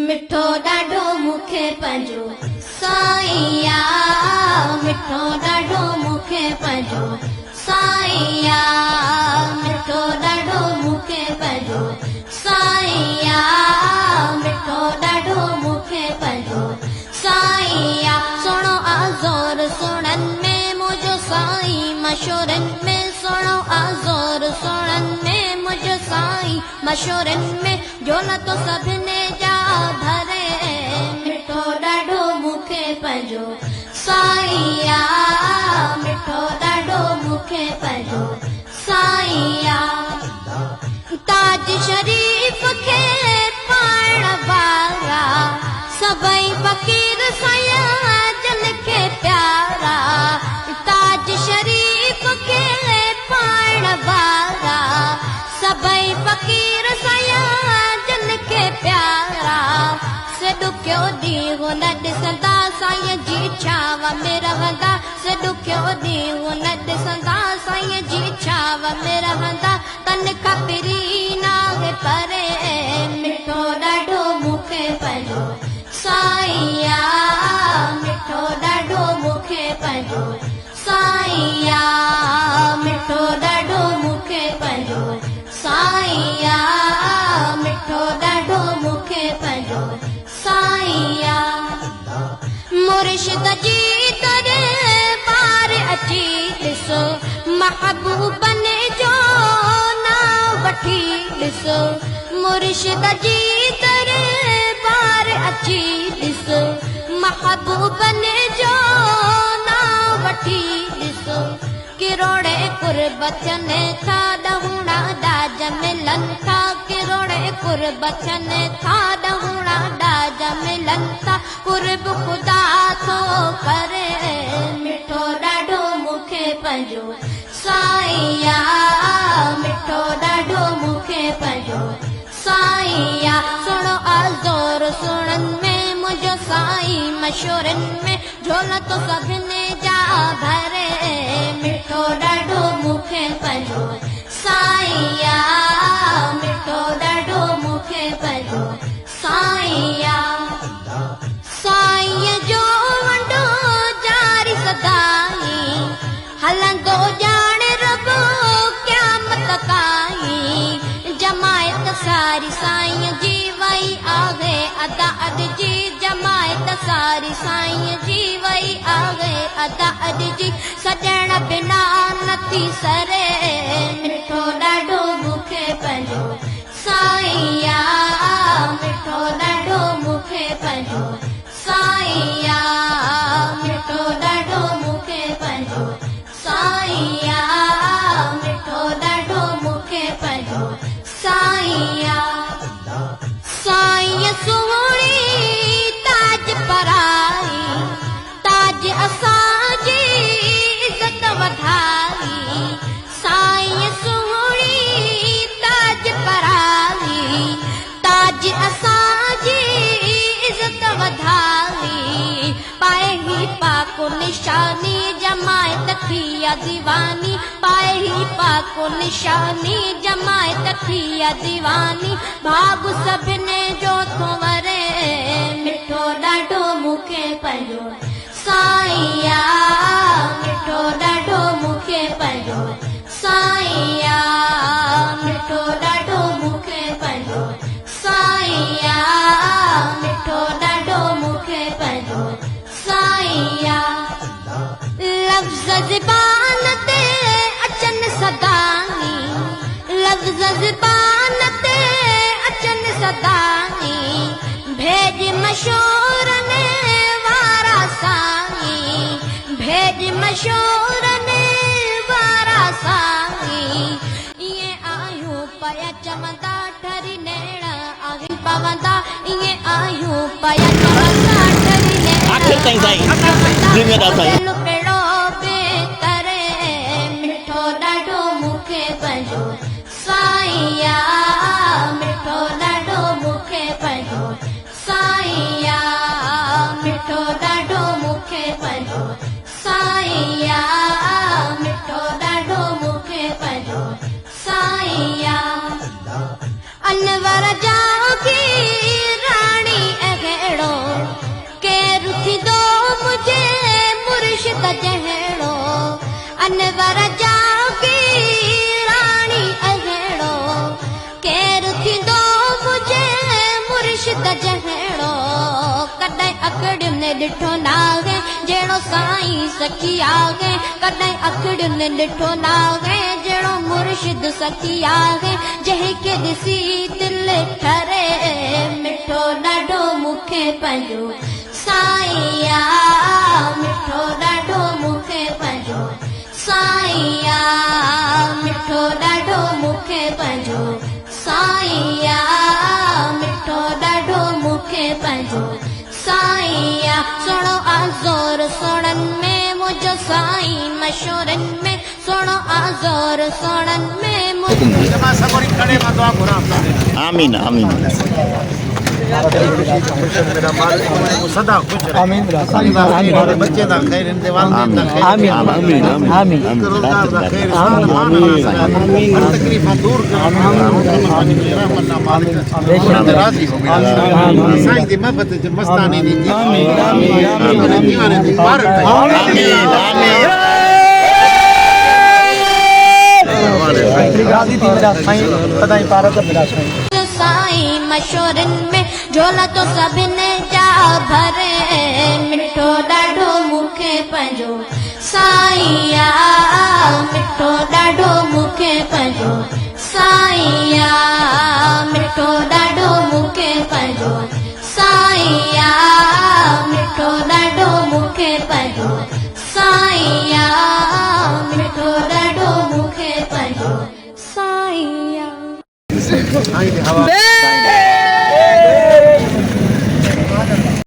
मिठो ॾाढो मूंखे पंहिंजो साईं आ, मिठो ॾाढो मूंखे पंहिंजो साईं आ, मिठो ॾाढो मूंखे पंहिंजो साईं आ, मिठो ॾाढो मूंखे पंहिंजो साईं आ। सुणो आज़ोर सुणनि में मुंहिंजो साईं, मशहूरनि में सुणो आज़ोर सुणनि में मुंहिंजो साईं, मशहूरनि में झोलतो सभिनी जा भरे। मिठो ॾाढो मूंखे पंहिंजो साईं आ, मिठो ॾाढो मूंखे पंहिंजो साईं आ। ताज शरीफ़ खे पाइण वारा सभई फ़क़ीर साईं जन खे प्यारा। ताज शरीफ़ खे पाइण वारा सभई फ़क़ीर साईं जन खे प्यारा। से ॾुखियो ॾींहुं न ॾिसंदा साईं जी छाव में रहंदा, से ॾुखियो ॾींहुं न ॾिसंदा साईं जी छाव में रहंदा। तन खां पिरी नाहे परे। मिठो ॾाढो मूंखे पंहिंजो साईं आ, मिठो ॾाढो मूंखे पंहिंजो साईं आ, मिठो ॾाढो मूंखे पंहिंजो साईं आ, मिठो ॾाढो मूंखे पंहिंजो साईं आ। मुर्शिद जी दरबार अची ॾिसो, महबूबनि जो नाम वठी ॾिसो। मुर्शिद जी दरबार अची ॾिसो, महबूबनि जो नाम वठी ॾिसो। किरोड़े कुर्बतनि था ॾहुणा ॾाज मिलनि था, किरोड़े कुर्बतनि था ॾहुणा ॾाज मिलनि था। कुर्ब ख़ुदा थो करे। मिठो ॾाढो मूंखे पंहिंजो साईं आ, मिठो ॾाढो मूंखे पंहिंजो साईं आ। सुणो आज़ोर सुणनि में मुंहिंजो साईं, मशहूरनि में झोलतो सभिनी जा भरे। मिठो ॾाढो मूंखे पंहिंजो साईं आ, मिठो ॾाढो मूंखे पंहिंजो साईं आ। साईं जो वंडो जारी सदाई हलंदो ॼाणे रब क़यामत ताईं। जमायत सारी साईं जी वई आहे अदा अद जी, जमायत सारी साईं जी वई आहे अदा अद जी। सॼण बिना नथी सरे। मिठो ॾाढो मूंखे पंहिंजो साईं आ, मिठो ॾाढो मूंखे पंहिंजो साईं आ, मिठो ॾाढो मूंखे पंहिंजो साईं आ, मिठो ॾाढो मूंखे पंहिंजो साईं आ। साईं सुहिणी ताज पराई, ताज असांजी इज़त वधाई। साईं सुहिणी ताज पराई, ताज असांजी इज़त वधाई। पाए ही पाको निशानी जमायत थी दीवानी, पाए ही पाको निशानी जमायत थी दीवानी। भाग सभिनी जो थो वरे। मिठो ॾाढो मूंखे पंहिंजो साईं आ, मिठो ॾाढो मूंखे पंहिंजो साईं आ, मिठो ॾाढो मूंखे पंहिंजो साईं आ, मिठो ॾाढो मूंखे पंहिंजो साईं आ। लफ़्ज़ ज़बान ते अचनि सदाई, लफ़्ज़ ज़बान ते अचनि सदाई। भेज मशहूरनि वारा साईं, भेज मशहूरनि वारा साईं। ईअं आहियूं पया चवंदा ठरी नेण आहिनि पवंदा, ईअं आहियूं पया चवंदा ठरी नेण आखिर ताईं साईं लुकड़ो बेतरे। मिठो ॾाढो मूंखे पंहिंजो साईं आ, मिठो ॾाढो मूंखे पंहिंजो साईं आ, मिठो ॾाढो मूंखे पंहिंजो साईं आ, मिठो ॾाढो मूंखे पंहिंजो साईं आ। अनवर जाओ की राणी मुर्शिद जहिड़ो कॾहिं अखड़ियुनि ने ॾिठो नाहे जहिड़ो साईं सखी आहे कॾहिं अखड़ियुनि ने ॾिठो नाहे जहिड़ो मुर्शिद सखी आहे जंहिंखे ॾिसी दिल ठरे मिठो ॾाढो मूंखे पंहिंजो साईं आ मिठो ॾाढो मूंखे पंहिंजो साईं आ मिठो ॾाढो मूंखे पंहिंजो साईं आ मिठो ॾाढो मूंखे पंहिंजो साईं आ सुहिणो आज़ोर सोणनि में मुंहिंजो साईं मशहूरनि में सुहिणो आज़ोर सोणनि में आमीन आमीन मेरा मालिक सदा खुश रहे आमीन आमीन बच्चे दा खैर इंतजाम दा खैर आमीन आमीन आमीन रोजगार दा खैर आमीन हर तकलीफां दूर कर आमीन रहमत दा मालिक राजी हो आमीन साईं दी महबत च मस्तानी दी आमीन आमीन दीवाने दी पार आमीन आमीन राजी थी मेरा साईं सदाई पार दा मेरा साईं साईं मशहूरनि में झोला तो सभिनि जा भरे मिठो ॾाढो मूंखे पंहिंजो साईं आ मिठो ॾाढो मूंखे पंहिंजो साईं आ मिठो ॾाढो मूंखे पंहिंजो साईं आ मिठो ॾाढो मूंखे पंहिंजो साईं आ मिठो ॾाढो मूंखे पंहिंजो साईं आ